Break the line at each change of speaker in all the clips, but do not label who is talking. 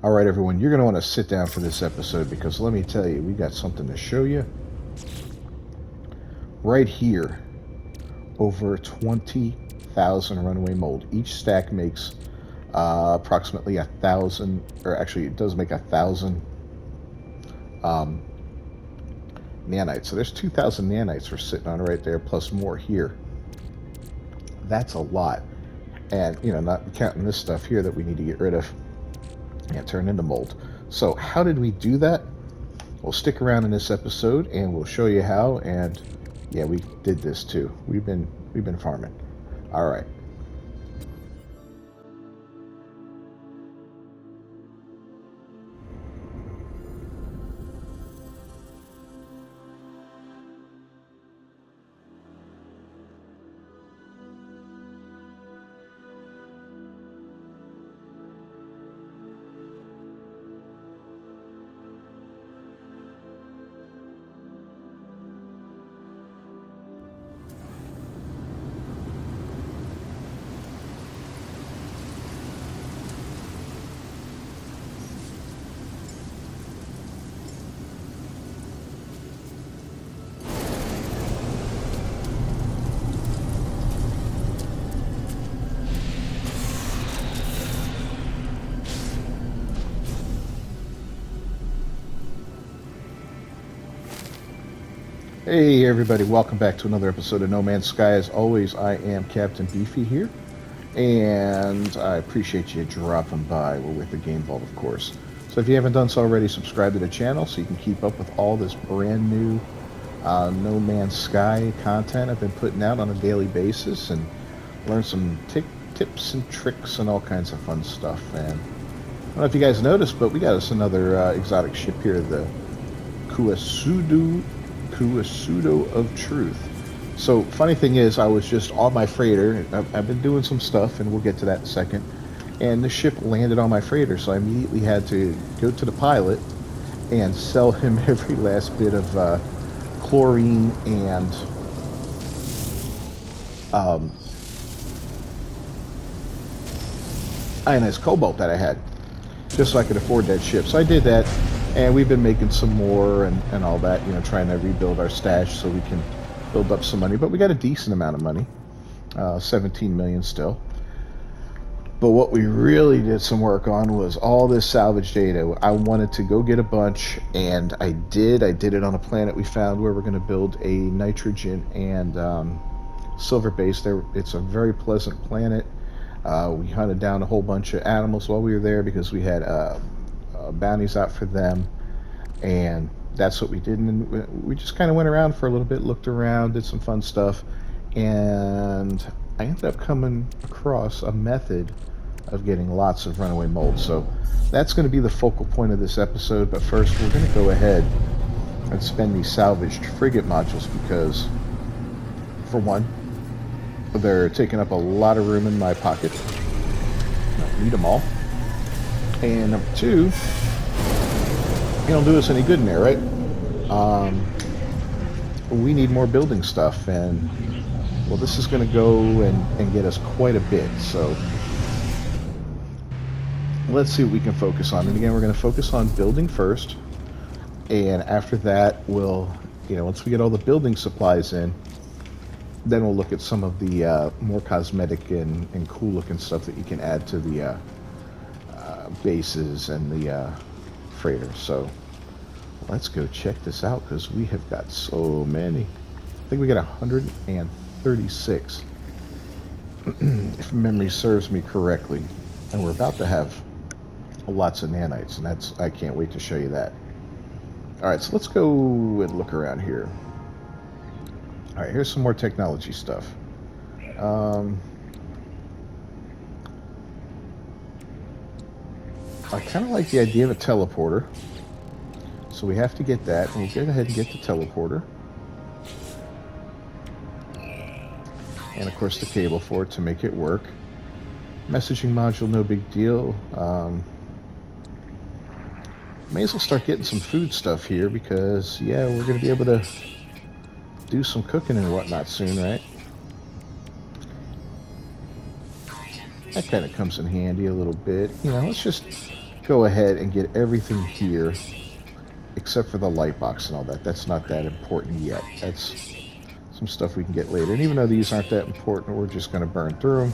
All right, everyone, you're going to want to sit down for this episode because let me tell you, we got something to show you. Right here, over 20,000 Runaway Mold. Each stack makes approximately 1,000, or actually it does make 1,000 um, nanites. So there's 2,000 nanites we're sitting on right there, plus more here. That's a lot. And, you know, not counting this stuff here that we need to get rid of and turn into mold. So how did we do that? Well, stick around in this episode and we'll show you how. And yeah, we did this too. We've been farming. All right. Hey everybody, welcome back to another episode of No Man's Sky. As always, I am Captain Beefy here, and I appreciate you dropping by. We're with the Game Vault, of course. So if you haven't done so already, subscribe to the channel so you can keep up with all this brand new No Man's Sky content I've been putting out on a daily basis, and learn some tips and tricks and all kinds of fun stuff. And I don't know if you guys noticed, but we got us another exotic ship here, the Kuasudo of Truth. So funny thing is, I was just on my freighter. I've been doing some stuff, and we'll get to that in a second. And the ship landed on my freighter, so I immediately had to go to the pilot and sell him every last bit of chlorine and ionized cobalt that I had, just so I could afford that ship. So I did that. And we've been making some more and all that, you know, trying to rebuild our stash so we can build up some money. But we got a decent amount of money, 17 million still. But what we really did some work on was all this salvage data. I wanted to go get a bunch, and I did. I did it on a planet we found where we're going to build a nitrogen and silver base there. It's a very pleasant planet. We hunted down a whole bunch of animals while we were there because we had bounties out for them, and that's what we did. And we just kind of went around for a little bit, looked around, did some fun stuff, and I ended up coming across a method of getting lots of runaway mold. So that's going to be the focal point of this episode. But first, we're going to go ahead and spend these salvaged frigate modules because, for one, they're taking up a lot of room in my pocket. I don't need them all. And number two, you don't do us any good in there, right? We need more building stuff, and well, this is going to go and get us quite a bit. So let's see what we can focus on. And again, we're going to focus on building first, and after that, we'll, you know, once we get all the building supplies in, then we'll look at some of the more cosmetic and cool looking stuff that you can add to the bases and the freighter. So let's go check this out because we have got so many. I think we got 136 if memory serves me correctly, and we're about to have lots of nanites, and that's, I can't wait to show you that. All right, so let's go and look around here. All right, here's some more technology stuff. I kind of like the idea of a teleporter. So we have to get that. We'll go ahead and get the teleporter. And of course the cable for it to make it work. Messaging module, no big deal. May as well start getting some food stuff here because, yeah, we're going to be able to do some cooking and whatnot soon, right? That kind of comes in handy a little bit. You know, let's just go ahead and get everything here, except for the light box and all that. That's not that important yet. That's some stuff we can get later. And even though these aren't that important, we're just going to burn through them.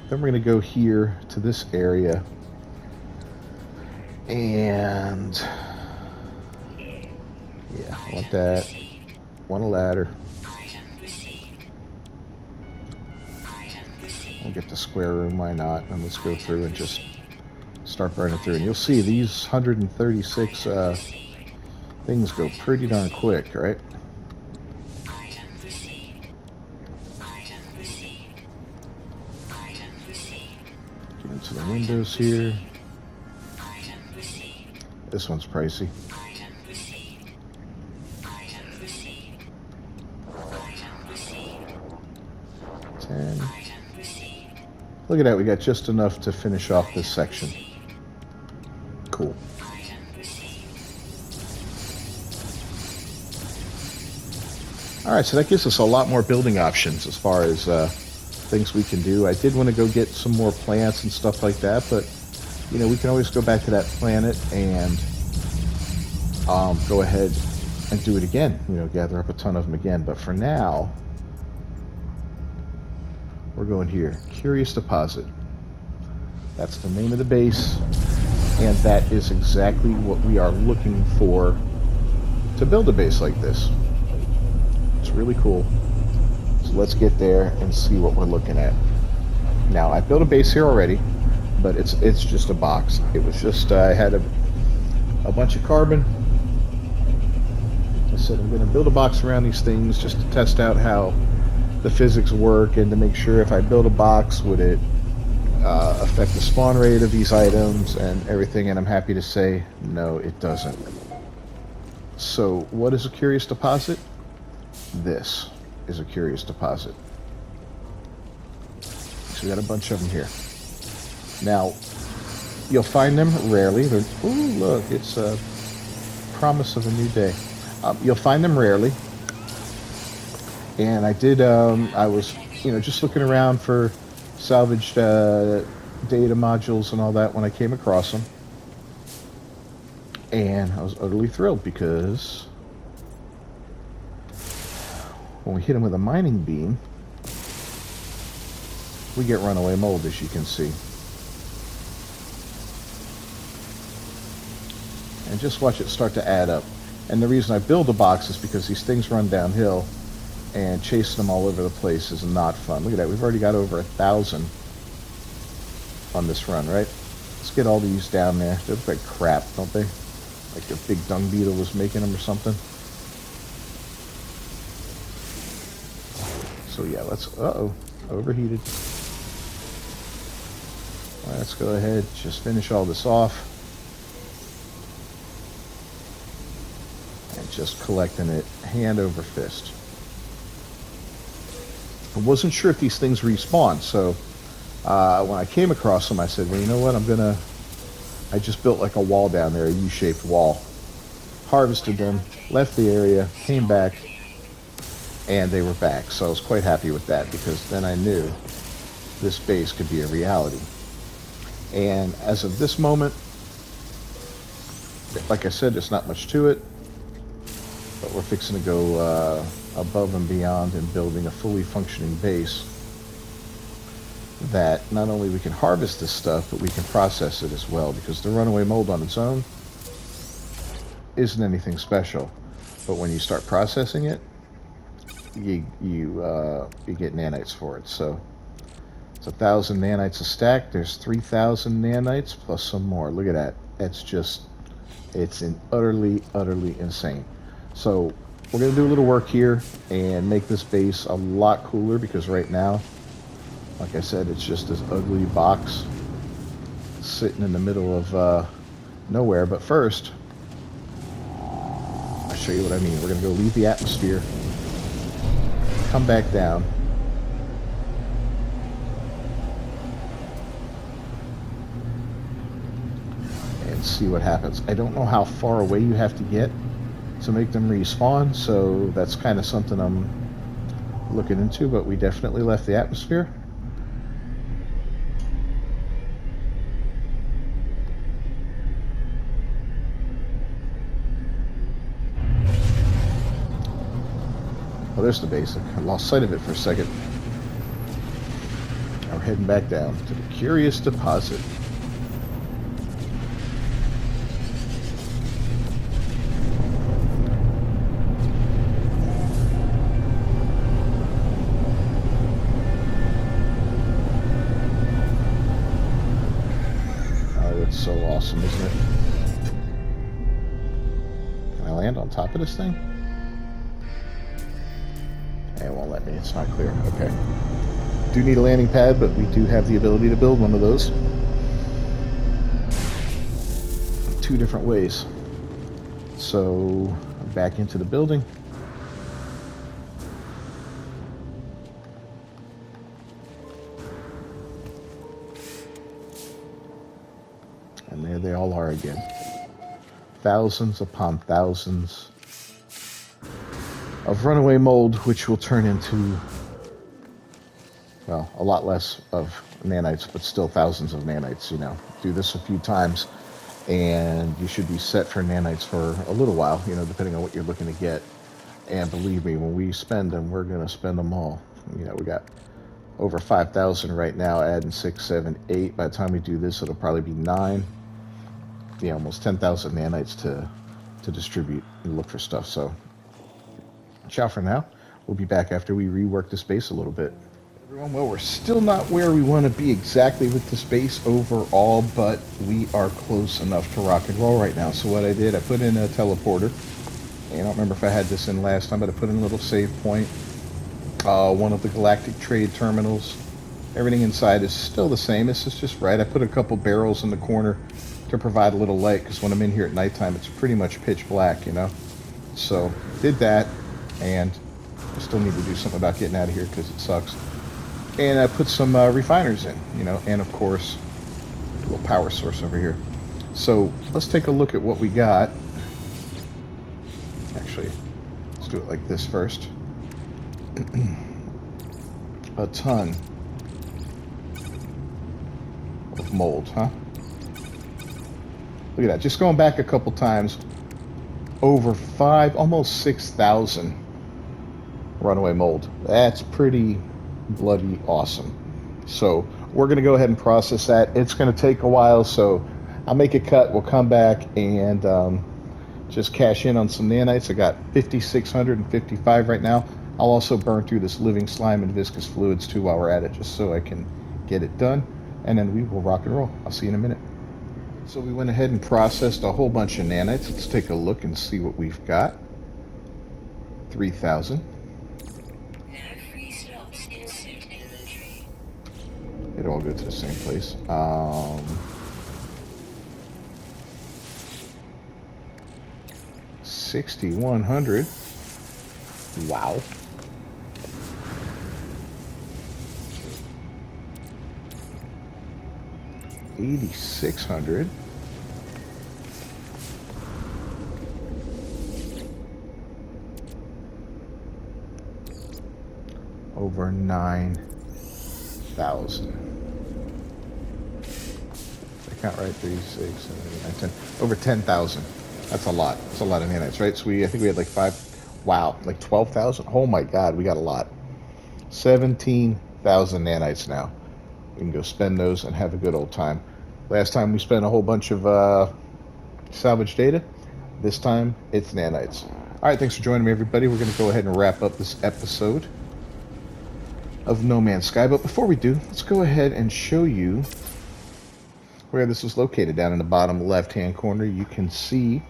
Then we're going to go here to this area. And yeah, I want that. Want a ladder. We'll get the square room, why not? And let's go through and just start burning through. And you'll see these 136 things go pretty darn quick, right? Get into the windows here. This one's pricey. Look at that, we got just enough to finish off this section. Cool. Alright, so that gives us a lot more building options as far as things we can do. I did want to go get some more plants and stuff like that, but you know, we can always go back to that planet and go ahead and do it again. You know, gather up a ton of them again. But for now, we're going here. Curious Deposit. That's the name of the base, and that is exactly what we are looking for to build a base like this. It's really cool. So let's get there and see what we're looking at. Now, I built a base here already, but it's just a box. It was just, I had a bunch of carbon. I said I'm going to build a box around these things just to test out how the physics work and to make sure if I build a box, would it affect the spawn rate of these items and everything. And I'm happy to say, no, it doesn't. So what is a Curious Deposit? This is a Curious Deposit. So we got a bunch of them here. Now, you'll find them rarely. Ooh, look, it's a promise of a new day. You'll find them rarely. And I did, I was, you know, just looking around for salvaged data modules and all that when I came across them. And I was utterly thrilled because when we hit them with a mining beam, we get Runaway Mold, as you can see. And just watch it start to add up. And the reason I build a box is because these things run downhill, and chasing them all over the place is not fun. Look at that, we've already got over 1,000 on this run, right? Let's get all these down there. They look like crap, don't they? Like a big dung beetle was making them or something. So yeah, let's, uh-oh, overheated. Let's go ahead, just finish all this off. And just collecting it hand over fist. I wasn't sure if these things respawn, so when I came across them, I said, well, you know what, I just built like a wall down there, a U-shaped wall. Harvested them, left the area, came back, and they were back. So I was quite happy with that, because then I knew this base could be a reality. And as of this moment, like I said, there's not much to it, but we're fixing to go above and beyond in building a fully functioning base that not only we can harvest this stuff, but we can process it as well, because the Runaway Mold on its own isn't anything special, but when you start processing it, you get nanites for it. So it's 1,000 nanites a stack. There's 3,000 nanites plus some more. Look at that. It's utterly insane. So we're going to do a little work here and make this base a lot cooler, because right now, like I said, it's just this ugly box sitting in the middle of nowhere. But first, I'll show you what I mean. We're going to go leave the atmosphere, come back down, and see what happens. I don't know how far away you have to get to make them respawn, so that's kind of something I'm looking into, but we definitely left the atmosphere. Oh, there's the base. I lost sight of it for a second. Now we're heading back down to the Curious Deposit. Oh, it's so awesome, isn't it? Can I land on top of this thing? It won't let me. It's not clear. Okay. Do need a landing pad, but we do have the ability to build one of those. 2 different ways. So, back into the building. And there they all are again. Thousands upon thousands of runaway mold, which will turn into, well, a lot less of nanites, but still thousands of nanites, you know. Do this a few times, and you should be set for nanites for a little while, you know, depending on what you're looking to get. And believe me, when we spend them, we're going to spend them all. You know, we got over 5,000 right now, adding 6, 7, 8. By the time we do this, it'll probably be 9. Yeah, almost 10,000 nanites to distribute and look for stuff. So, ciao for now. We'll be back after we rework this base a little bit. Everyone, well, we're still not where we want to be exactly with this base overall, but we are close enough to rock and roll right now. So what I did, I put in a teleporter. I don't remember if I had this in last time, but I put in a little save point. One of the galactic trade terminals. Everything inside is still the same. This is just right. I put a couple barrels in the corner to provide a little light, because when I'm in here at nighttime, it's pretty much pitch black, you know. So did that, and I still need to do something about getting out of here because it sucks. And I put some refiners in, you know, and of course a little power source over here. So let's take a look at what we got. Actually, let's do it like this first. A ton of mold, huh? Look at that. Just going back a couple times, over 5, almost 6,000 runaway mold. That's pretty bloody awesome. So we're going to go ahead and process that. It's going to take a while, so I'll make a cut. We'll come back and just cash in on some nanites. I got 5,655 right now. I'll also burn through this living slime and viscous fluids too while we're at it, just so I can get it done, and then we will rock and roll. I'll see you in a minute. So we went ahead and processed a whole bunch of nanites. Let's take a look and see what we've got. 3,000. It all go to the same place. 6,100. Wow. $8,600. Over 9,000. I count right. 3, 6, 7, 8, 9, 10. Over 10,000. That's a lot. That's a lot of nanites, right? So I think we had like 5. Wow, like 12,000. Oh my God, we got a lot. 17,000 nanites now. We can go spend those and have a good old time. Last time we spent a whole bunch of salvage data. This time it's nanites. All right, thanks for joining me, everybody. We're going to go ahead and wrap up this episode of No Man's Sky. But before we do, let's go ahead and show you where this is located. Down in the bottom left-hand corner, you can see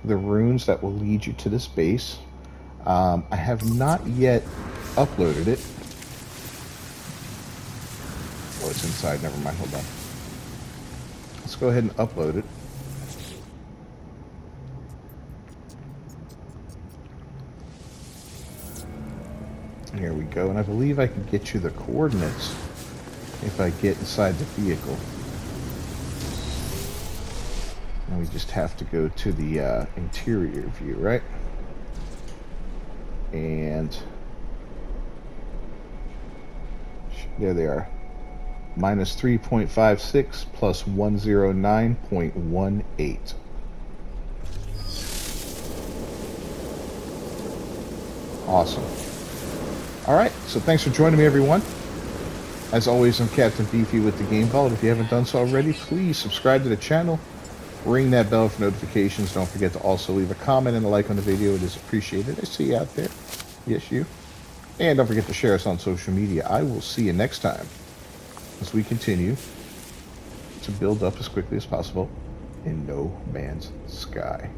the runes that will lead you to this base. I have not yet uploaded it. Oh, it's inside. Never mind. Hold on. Let's go ahead and upload it. Here we go. And I believe I can get you the coordinates if I get inside the vehicle. And we just have to go to the interior view, right? And there they are. Minus 3.56 plus 109.18. Awesome. All right, so thanks for joining me, everyone. As always, I'm Captain Beefy with the Game Vault. If you haven't done so already, please subscribe to the channel. Ring that bell for notifications. Don't forget to also leave a comment and a like on the video. It is appreciated. I see you out there. Yes, you. And don't forget to share us on social media. I will see you next time as we continue to build up as quickly as possible in No Man's Sky.